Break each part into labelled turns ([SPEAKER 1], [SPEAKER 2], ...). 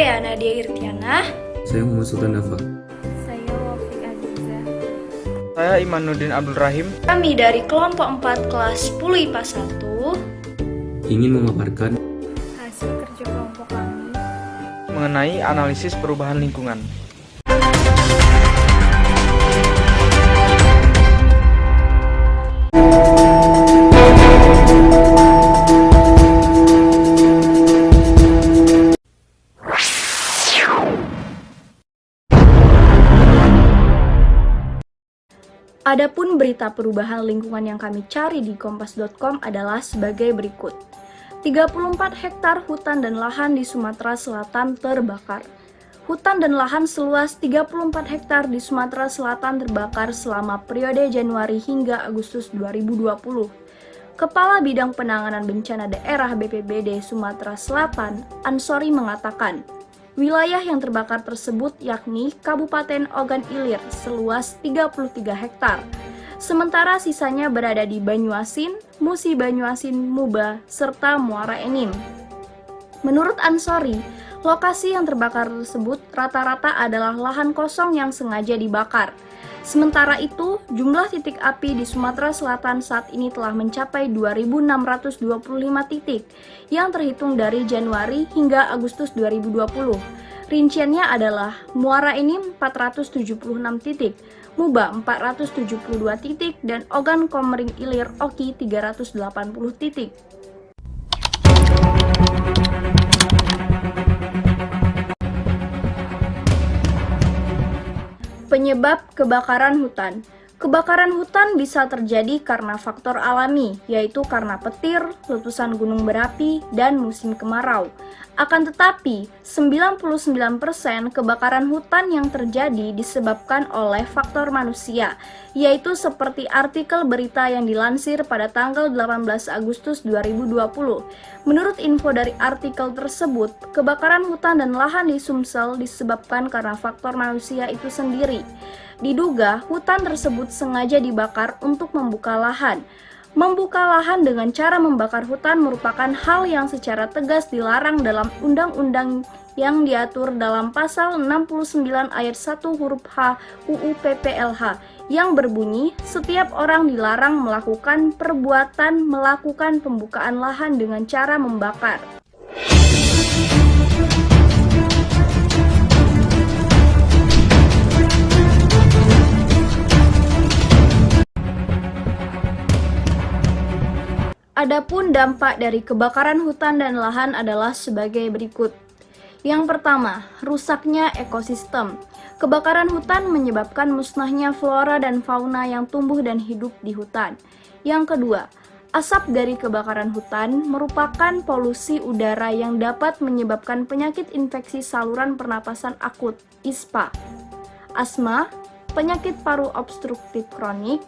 [SPEAKER 1] Saya Nadia Irtiana.
[SPEAKER 2] Saya Muhammad Sultan Dafa.
[SPEAKER 3] Saya Wafik Aziza.
[SPEAKER 4] Saya Imanuddin Abdul Rahim.
[SPEAKER 1] Kami dari kelompok 4 kelas 10 IPA 1
[SPEAKER 2] Ingin memaparkan
[SPEAKER 3] Hasil kerja kelompok kami
[SPEAKER 4] mengenai analisis perubahan lingkungan.
[SPEAKER 1] Adapun berita perubahan lingkungan yang kami cari di kompas.com adalah sebagai berikut. 34 hektar hutan dan lahan di Sumatera Selatan terbakar. Hutan dan lahan seluas 34 hektar di Sumatera Selatan terbakar selama periode Januari hingga Agustus 2020. Kepala Bidang Penanganan Bencana Daerah BPBD Sumatera Selatan, Ansori mengatakan, wilayah yang terbakar tersebut yakni Kabupaten Ogan Ilir seluas 33 hektar. Sementara sisanya berada di Banyuasin, Musi Banyuasin, Muba, serta Muara Enim. Menurut Ansori, lokasi yang terbakar tersebut rata-rata adalah lahan kosong yang sengaja dibakar. Sementara itu, jumlah titik api di Sumatera Selatan saat ini telah mencapai 2.625 titik yang terhitung dari Januari hingga Agustus 2020. Rinciannya adalah Muara Enim 476 titik, Muba 472 titik, dan Ogan Komering Ilir Oki 380 titik. Penyebab kebakaran hutan. Kebakaran hutan bisa terjadi karena faktor alami, yaitu karena petir, letusan gunung berapi, dan musim kemarau. Akan tetapi, 99% kebakaran hutan yang terjadi disebabkan oleh faktor manusia, yaitu seperti artikel berita yang dilansir pada tanggal 18 Agustus 2020. Menurut info dari artikel tersebut, kebakaran hutan dan lahan di Sumsel disebabkan karena faktor manusia itu sendiri. Diduga, hutan tersebut sengaja dibakar untuk membuka lahan. Membuka lahan dengan cara membakar hutan merupakan hal yang secara tegas dilarang dalam undang-undang yang diatur dalam pasal 69 ayat 1 huruf H UU PPLH yang berbunyi, setiap orang dilarang melakukan perbuatan melakukan pembukaan lahan dengan cara membakar. Adapun dampak dari kebakaran hutan dan lahan adalah sebagai berikut. Yang pertama, rusaknya ekosistem. Kebakaran hutan menyebabkan musnahnya flora dan fauna yang tumbuh dan hidup di hutan. Yang kedua, asap dari kebakaran hutan merupakan polusi udara yang dapat menyebabkan penyakit infeksi saluran pernapasan akut, ISPA, asma, penyakit paru obstruktif kronik,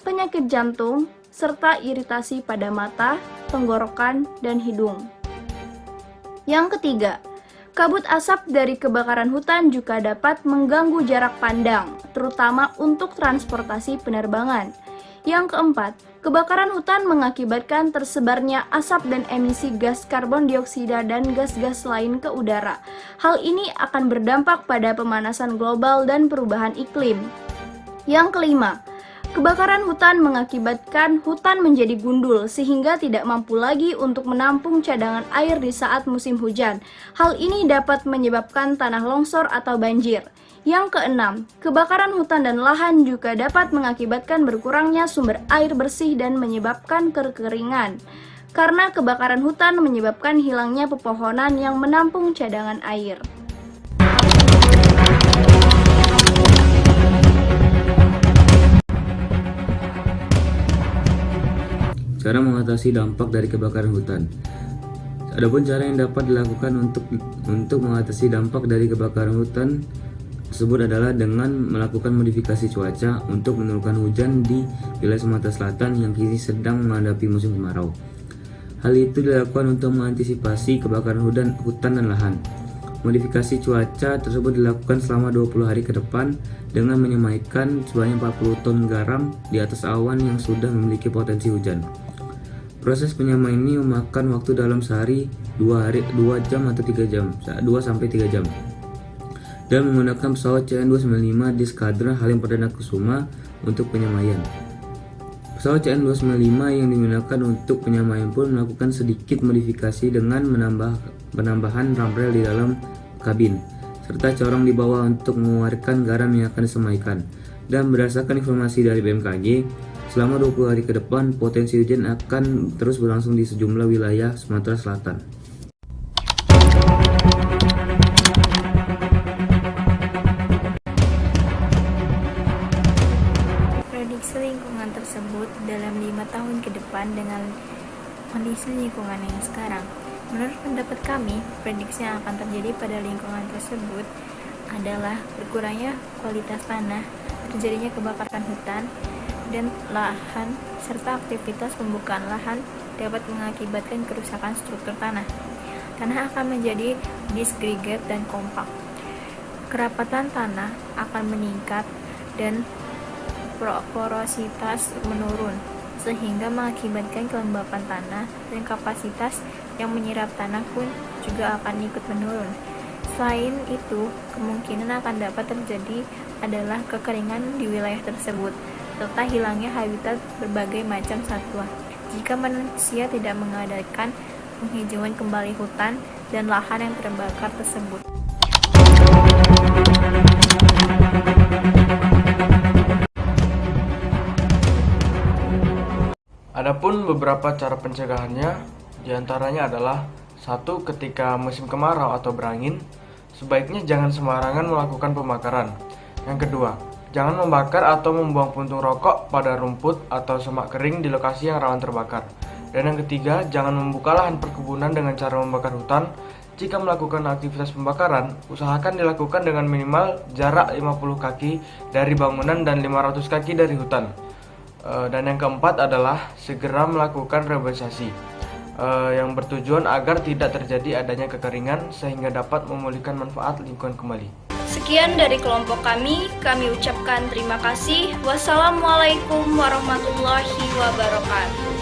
[SPEAKER 1] penyakit jantung, serta iritasi pada mata, tenggorokan, dan hidung. Yang ketiga, kabut asap dari kebakaran hutan juga dapat mengganggu jarak pandang, terutama untuk transportasi penerbangan. Yang keempat, kebakaran hutan mengakibatkan tersebarnya asap dan emisi gas karbon dioksida dan gas-gas lain ke udara. Hal ini akan berdampak pada pemanasan global dan perubahan iklim. Yang kelima, kebakaran hutan mengakibatkan hutan menjadi gundul sehingga tidak mampu lagi untuk menampung cadangan air di saat musim hujan. Hal ini dapat menyebabkan tanah longsor atau banjir. Yang keenam, kebakaran hutan dan lahan juga dapat mengakibatkan berkurangnya sumber air bersih dan menyebabkan kekeringan. Karena kebakaran hutan menyebabkan hilangnya pepohonan yang menampung cadangan air.
[SPEAKER 2] cara mengatasi dampak dari kebakaran hutan. Adapun cara yang dapat dilakukan untuk mengatasi dampak dari kebakaran hutan tersebut adalah dengan melakukan modifikasi cuaca untuk menurunkan hujan di wilayah Sumatera Selatan yang kini sedang menghadapi musim kemarau. Hal itu dilakukan untuk mengantisipasi kebakaran hutan dan lahan. Modifikasi cuaca tersebut dilakukan selama 20 hari ke depan dengan menyemaikan sebanyak 40 ton garam di atas awan yang sudah memiliki potensi hujan. Proses penyamayan ini memakan waktu dalam sehari 2 jam atau 3 jam, 2 sampai 3 jam. Dan menggunakan pesawat CN-295 di Skadron Halim Perdana Kusuma untuk penyamaian. Pesawat CN-295 yang digunakan untuk penyamaian pun melakukan sedikit modifikasi dengan penambahan rampel di dalam kabin, serta corong di bawah untuk mengeluarkan garam yang akan disemaikan. Dan berdasarkan informasi dari BMKG, selama 20 hari ke depan potensi hujan akan terus berlangsung di sejumlah wilayah Sumatera Selatan.
[SPEAKER 3] Prediksi lingkungan tersebut dalam 5 tahun ke depan dengan kondisi lingkungan yang sekarang. Menurut pendapat kami, prediksi yang akan terjadi pada lingkungan tersebut adalah berkurangnya kualitas tanah, terjadinya kebakaran hutan dan lahan, serta aktivitas pembukaan lahan dapat mengakibatkan kerusakan struktur tanah. Tanah akan menjadi disgregat dan kompak. Kerapatan tanah akan meningkat dan porositas menurun, sehingga mengakibatkan kelembapan tanah dan kapasitas yang menyerap tanah pun juga akan ikut menurun. Selain itu, kemungkinan akan dapat terjadi adalah kekeringan di wilayah tersebut, serta hilangnya habitat berbagai macam satwa jika manusia tidak mengadakan penghijauan kembali hutan dan lahan yang terbakar tersebut.
[SPEAKER 4] Adapun beberapa cara pencegahannya, diantaranya adalah 1. Ketika musim kemarau atau berangin, sebaiknya jangan sembarangan melakukan pembakaran. Yang kedua, jangan membakar atau membuang puntung rokok pada rumput atau semak kering di lokasi yang rawan terbakar. Dan yang ketiga, jangan membuka lahan perkebunan dengan cara membakar hutan. Jika melakukan aktivitas pembakaran, usahakan dilakukan dengan minimal jarak 50 kaki dari bangunan dan 500 kaki dari hutan. Dan yang keempat adalah segera melakukan reboisasi yang bertujuan agar tidak terjadi adanya kekeringan sehingga dapat memulihkan manfaat lingkungan kembali.
[SPEAKER 1] Sekian dari kelompok kami ucapkan terima kasih. Wassalamualaikum warahmatullahi wabarakatuh.